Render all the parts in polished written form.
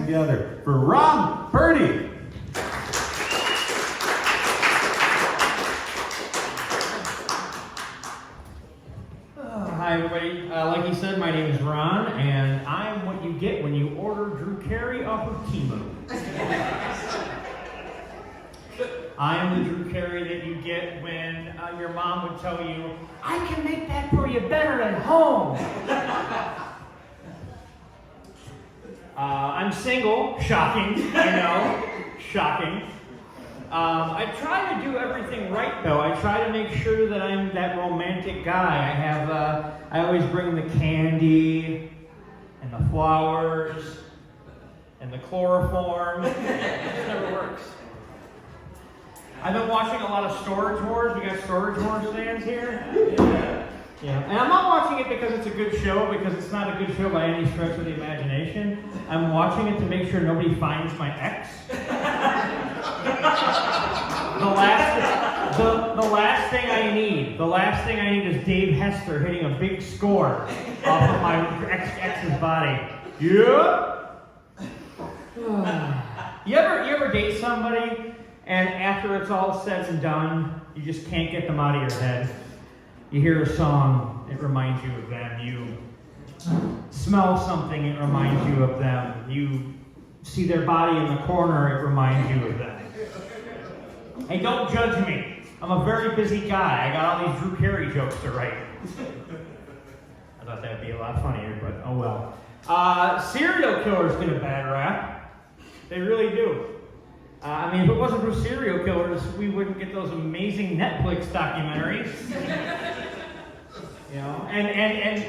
together for Ron Purdy. Hi, everybody. Like he said, my name is Ron, and I'm what you get when you order Drew Carey off of Temu. I am the Drew Carey that you get when your mom would tell you, I can make that for you better at home. I'm single, shocking, shocking. I try to do everything right, though. I try to make sure that I'm that romantic guy. I always bring the candy, and the flowers, and the chloroform. It never works. I've been watching a lot of Storage Wars. We got Storage Wars fans here? Yeah. And I'm not watching it because it's a good show, because it's not a good show by any stretch of the imagination. I'm watching it to make sure nobody finds my ex. The last thing I need is Dave Hester hitting a big score off of my ex's body. Yeah. You ever date somebody and after it's all said and done, you just can't get them out of your head? You hear a song, it reminds you of them. You smell something, it reminds you of them. You see their body in the corner, it reminds you of them. Hey, don't judge me. I'm a very busy guy. I got all these Drew Carey jokes to write. I thought that'd be a lot funnier, but oh well. Serial killers get a bad rap. They really do. If it wasn't for serial killers, we wouldn't get those amazing Netflix documentaries. And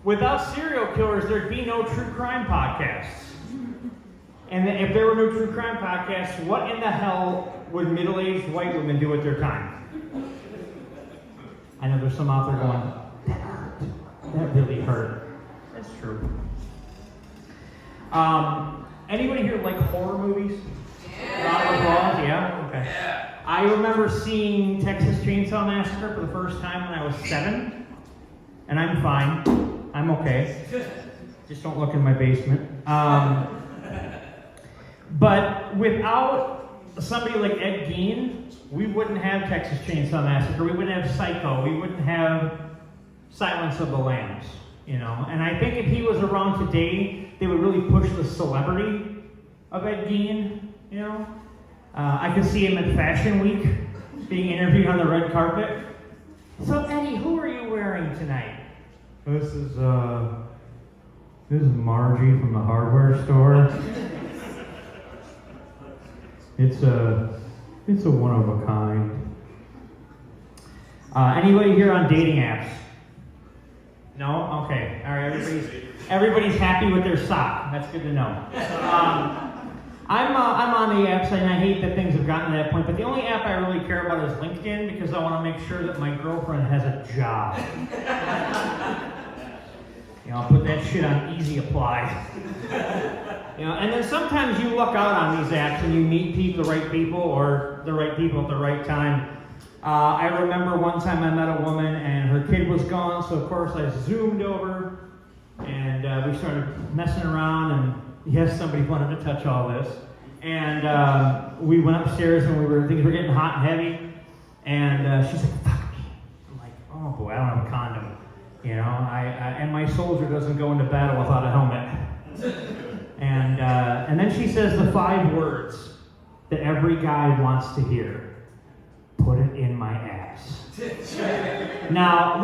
without serial killers, there'd be no true crime podcasts. And if there were no true crime podcasts, what in the hell would middle-aged white women do with their time? I know there's some out there going, that hurt. That really hurt. That's true. Anybody here like horror movies? Yeah. Yeah? Okay. Yeah. I remember seeing Texas Chainsaw Massacre for the first time when I was 7. And I'm fine. I'm okay. Just don't look in my basement. But without somebody like Ed Gein, we wouldn't have Texas Chainsaw Massacre. We wouldn't have Psycho. We wouldn't have Silence of the Lambs. And I think if he was around today, they would really push the celebrity of Ed Gein. I could see him at Fashion Week being interviewed on the red carpet. So Eddie, who are you wearing tonight? This is Margie from the hardware store. It's a one of a kind. Anybody here on dating apps? No? Okay. All right. Everybody's happy with their sock. That's good to know. I'm on the apps, and I hate that things have gotten to that point, but the only app I really care about is LinkedIn, because I want to make sure that my girlfriend has a job. I'll put that shit on easy apply. And then sometimes you luck out on these apps and you meet the right people, or the right people at the right time. I remember one time I met a woman and her kid was gone, so of course I zoomed over and we started messing around, and yes, somebody wanted to touch all this. And we went upstairs and things were getting hot and heavy. And she's like, fuck me. I'm like, oh boy, I don't have a condom. And my soldier doesn't go into battle without a helmet. And then she says the 5 words that every guy wants to hear. Put it in my ass. Now,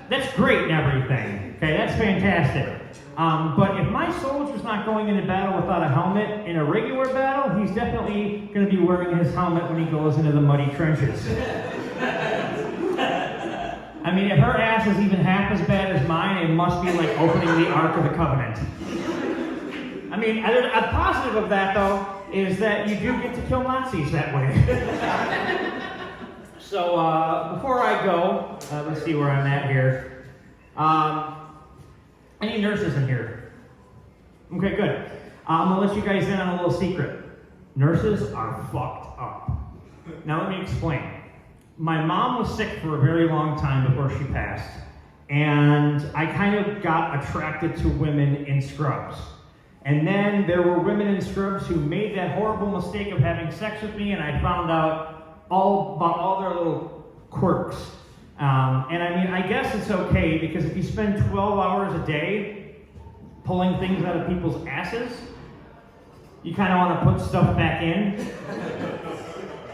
that's great and everything. Okay, that's fantastic. But if my soldier's not going into battle without a helmet in a regular battle, he's definitely going to be wearing his helmet when he goes into the muddy trenches. If her ass is even half as bad as mine, it must be like opening the Ark of the Covenant. A positive of that, though, is that you do get to kill Nazis that way. So, before I go, let's see where I'm at here. Any nurses in here? Okay, good. I'm going to let you guys in on a little secret. Nurses are fucked up. Now let me explain. My mom was sick for a very long time before she passed, and I kind of got attracted to women in scrubs. And then there were women in scrubs who made that horrible mistake of having sex with me, and I found out all about all their little quirks. And I mean, I guess it's okay, because if you spend 12 hours a day pulling things out of people's asses, you kind of want to put stuff back in.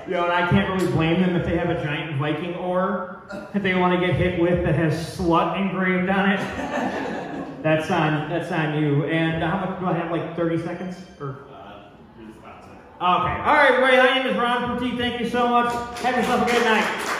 You know, and I can't really blame them if they have a giant Viking oar that they want to get hit with that has slut engraved on it. That's on you. And how much do I have? Like 30 seconds? Or Okay. All right, everybody. My name is Ron Purty. Thank you so much. Have yourself a good night.